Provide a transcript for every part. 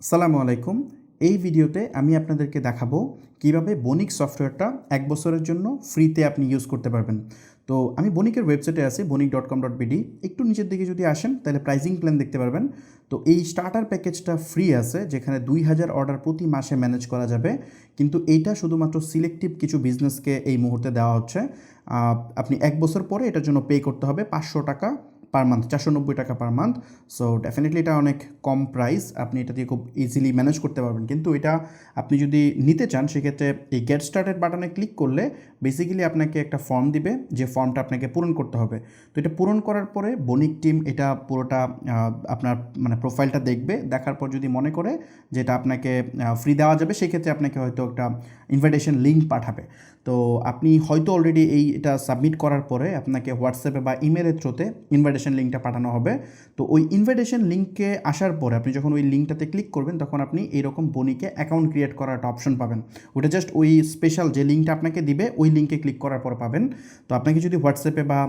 আসসালামু আলাইকুম। এই ভিডিওতে আমি আপনাদেরকে দেখাবো কিভাবে বণিক সফটওয়্যারটা ১ বছরের জন্য ফ্রিতে আপনি ইউজ করতে পারবেন। তো আমি বণিকের ওয়েবসাইটে আছি বণিক.com.bd। একটু নিচের দিকে যদি আসেন তাহলে প্রাইসিং প্ল্যান দেখতে পারবেন। তো এই স্টার্টার প্যাকেজটা ফ্রি আছে যেখানে ২,০০০ অর্ডার প্রতি মাসে ম্যানেজ করা যাবে। কিন্তু এইটা শুধুমাত্র সিলেক্টিভ কিছু বিজনেসকে এই মুহূর্তে দেওয়া হচ্ছে। আপনি ১ বছর পরে এটার জন্য পে করতে হবে ৳৫০০ per month, ৳৪৯০ per month. So definitely এটা অনেক কম প্রাইস, আপনি এটা দিয়ে খুব ইজিলি ম্যানেজ করতে পারবেন। কিন্তু এটা আপনি যদি নিতে চান সেক্ষেত্রে এই গেট স্টার্টেড বাটনে ক্লিক করলে বেসিক্যালি আপনাকে একটা ফর্ম দিবে, যে ফর্মটা আপনাকে পূরণ করতে হবে। তো এটা পূরণ করার পরে বণিক টিম এটা পুরোটা আপনার প্রোফাইলটা দেখবে। দেখার পর যদি মনে করে যে এটা আপনাকে ফ্রি দেওয়া যাবে, সেক্ষেত্রে আপনাকে হয়তো একটা ইনভাইটেশন লিঙ্ক পাঠাবে। তো আপনি হয়তো অলরেডি এটা সাবমিট করার পরে আপনাকে হোয়াটসঅ্যাপে বা ইমেলের থ্রুতে ইনভাইটেশন লিঙ্কটা পাঠানো হবে। তো ওই ইনভাইটেশন লিঙ্কে আসার পরে আপনি যখন ওই লিঙ্কটাতে ক্লিক করবেন তখন আপনি এরকম বণিকে অ্যাকাউন্ট ক্রিয়েট করার একটা অপশন পাবেন। ওটা জাস্ট ওই স্পেশাল যে লিঙ্কটা আপনাকে দিবে ওই লিঙ্কে ক্লিক করার পর পাবেন। তো আপনাকে যদি হোয়াটসঅ্যাপে বা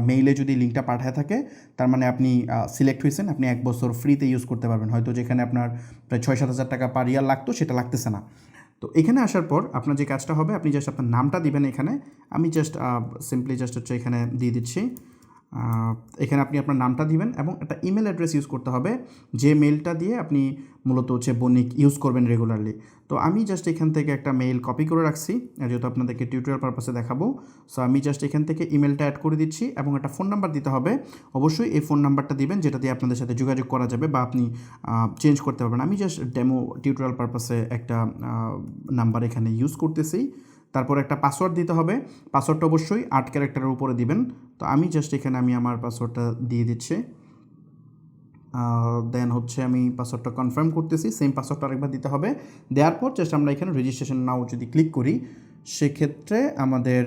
মেইলে যদি লিঙ্কটা পাঠায় থাকে, তার মানে আপনি সিলেক্ট হয়েছেন, আপনি ১ বছর ফ্রিতে ইউজ করতে পারবেন। হয়তো যেখানে আপনার প্রায় ৬-৭ হাজার টাকা পার ইয়ার লাগতো সেটা লাগতেছে না। তো এখানে আসার পর আপনার যে কাজটা হবে, আপনি জাস্ট আপনার নামটা দিবেন এখানে। আমি জাস্ট সিম্পলি জাস্ট এখানে দিয়ে দিচ্ছি। এখানে আপনি আপনার নামটা দিবেন এবং একটা ইমেল অ্যাড্রেস ইউজ করতে হবে, যে মেলটা দিয়ে আপনি মূলত বণিক ইউজ করবেন রেগুলারলি। তো আমি জাস্ট এখান থেকে একটা মেইল কপি করে রাখছি, যেহেতু আপনাদেরকে টিউটোরিয়াল পারপাসে দেখাবো। সো আমি জাস্ট এখান থেকে ইমেলটা অ্যাড করে দিচ্ছি এবং একটা ফোন নাম্বার দিতে হবে। অবশ্যই এই ফোন নাম্বারটা দিবেন যেটা দিয়ে আপনাদের সাথে যোগাযোগ করা যাবে বা আপনি চেঞ্জ করতে পারবেন। আমি জাস্ট ডেমো টিউটোরিয়াল পারপাসে একটা নাম্বার এখানে ইউজ করতেছি। তারপর একটা পাসওয়ার্ড দিতে হবে। পাসওয়ার্ডটা অবশ্যই ৮ ক্যারেক্টারের উপরে দিবেন। তো আমি জাস্ট এখানে আমার পাসওয়ার্ডটা দিয়ে দিচ্ছি। দেন আমি পাসওয়ার্ডটা কনফার্ম করতেছি। সেম পাসওয়ার্ডটা আরেকবার দিতে হবে। দেওয়ার পর জাস্ট আমরা এখানে রেজিস্ট্রেশন নাও যদি ক্লিক করি, সেক্ষেত্রে আমাদের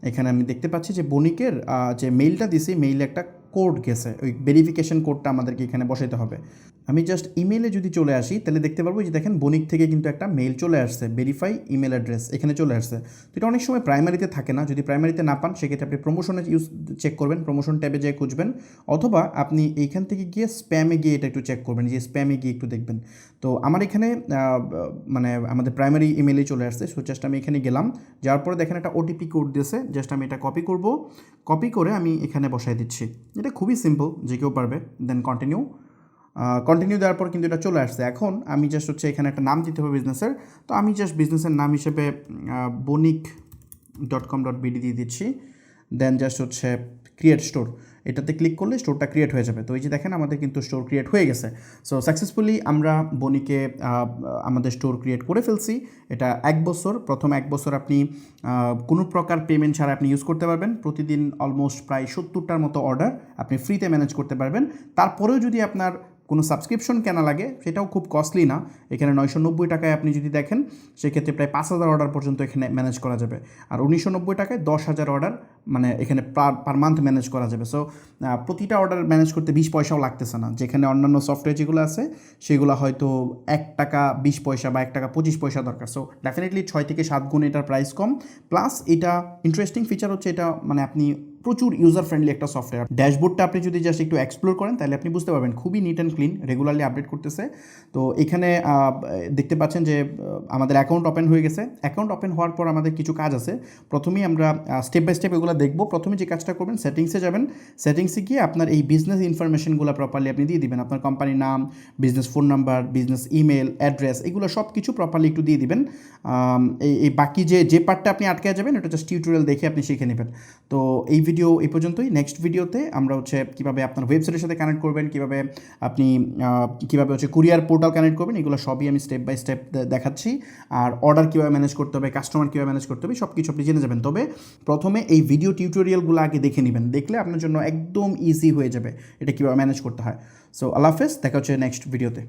এখানে আমি দেখতে পাচ্ছি যে বণিকের যে মেইলটা দিছি, মেইলে একটা কোড গেছে। ওই ভেরিফিকেশন কোডটা আমাদেরকে এখানে বসাতে হবে। আমি জাস্ট ইমেলে যদি চলে আসি তাহলে দেখতে পারবো যে দেখেন বণিক থেকে কিন্তু একটা মেইল চলে আসছে, ভেরিফাই ইমেল অ্যাড্রেস এখানে চলে আসছে। তো এটা অনেক সময় প্রাইমারিতে থাকে না। যদি প্রাইমারিতে না পান সেক্ষেত্রে আপনি প্রমোশনে চেক করবেন, প্রমোশন ট্যাবে যেয়ে খুঁজবেন, অথবা আপনি এইখান থেকে গিয়ে স্প্যামে গিয়ে এটা একটু চেক করবেন, যে স্প্যামে গিয়ে একটু দেখবেন। তো আমার এখানে আমাদের প্রাইমারি ইমেলেই চলে আসছে। সো জাস্ট আমি এখানে গেলাম, যাওয়ার পরে দেখেন একটা ওটিপি কোড দিয়েছে। জাস্ট আমি এটা কপি করব, কপি করে আমি এখানে বসাই দিচ্ছি। এটা খুবই সিম্পল, যে কেউ পারবে। দেন কন্টিনিউ দেওয়ার পর কিন্তু এটা চলে আসছে। এখন আমি জাস্ট এখানে একটা নাম দিতে হবে বিজনেসের। তো আমি জাস্ট বিজনেসের নাম হিসেবে বণিক.com.bd দিয়ে দিচ্ছি। দেন জাস্ট ক্রিয়েট স্টোর, এটাতে ক্লিক করলে স্টোরটা ক্রিয়েট হয়ে যাবে। তো এই যে দেখেন আমাদের কিন্তু স্টোর ক্রিয়েট হয়ে গেছে। সো সাকসেসফুলি আমরা বণিকে আমাদের স্টোর ক্রিয়েট করে ফেলছি। এটা ১ বছর, প্রথম ১ বছর আপনি কোনো প্রকার পেমেন্ট ছাড়া আপনি ইউজ করতে পারবেন। প্রতিদিন অলমোস্ট প্রায় ৭০টার মতো অর্ডার আপনি ফ্রিতে ম্যানেজ করতে পারবেন। তারপরেও যদি আপনার কোনো সাবস্ক্রিপশন কেনা লাগে, সেটাও খুব কস্টলি না। এখানে ৳৯৯০ আপনি যদি দেখেন, সেক্ষেত্রে প্রায় ৫,০০০ অর্ডার পর্যন্ত এখানে ম্যানেজ করা যাবে। আর ৳১৯৯০ ১০,০০০ অর্ডার এখানে পার মান্থ ম্যানেজ করা যাবে। সো প্রতিটা অর্ডার ম্যানেজ করতে ২০ পয়সাও লাগতেছে না। যেখানে অন্যান্য সফটওয়্যার যেগুলো আছে সেগুলো হয়তো ৳১.২০ বা ৳১.২৫ দরকার। সো ডেফিনেটলি ৬ থেকে ৭ গুণ এটার প্রাইস কম। প্লাস এটা ইন্টারেস্টিং ফিচার এটা আপনি প্রচুর ইউজার ফ্রেন্ডলি একটা সফটওয়্যার। ড্যাশবোর্ডটা আপনি যদি জাস্ট একটু এক্সপ্লোর করেন তাহলে আপনি বুঝতে পারবেন খুবই neat and clean, regularly update করতেছে। তো এখানে দেখতে পাচ্ছেন যে আমাদের অ্যাকাউন্ট ওপেন হয়ে গেছে। অ্যাকাউন্ট ওপেন হওয়ার পর আমাদের কিছু কাজ আছে। প্রথমেই আমরা স্টেপ বাই স্টেপ এগুলো দেখব। প্রথমে যে কাজটা করবেন, সেটিংসে যাবেন। সেটিংসে গিয়ে আপনার এই বিজনেস ইনফরমেশনগুলো প্রপারলি আপনি দিয়ে দিবেন। আপনার কোম্পানির নাম, business phone number, business email address, এগুলো সব কিছু প্রপারলি একটু দিয়ে দিবেন। এই বাকি যে পার্টটা আপনি আটকে যাবেন ওটা জাস্ট টিউটোরিয়াল দেখে আপনি শিখে নেবেন। তো এই ভিডিও এই পর্যন্তই। নেক্সট ভিডিওতে আমরা কীভাবে আপনার ওয়েবসাইটের সাথে কানেক্ট করবেন, কীভাবে আপনি কীভাবে কুরিয়ার পোর্টাল কানেক্ট করবেন, এগুলো সবই আমি স্টেপ বাই স্টেপ দেখাচ্ছি। আর অর্ডার কীভাবে ম্যানেজ করতে হবে, কাস্টমার কীভাবে ম্যানেজ করতে হবে, সব কিছু আপনি জেনে যাবেন। তবে প্রথমে এই ভিডিও টিউটোরিয়ালগুলো আগে দেখে নেবেন, দেখলে আপনার জন্য একদম ইজি হয়ে যাবে এটা কীভাবে ম্যানেজ করতে হয়। সো আল্লাহ হাফেজ, দেখা হচ্ছে নেক্সট ভিডিওতে।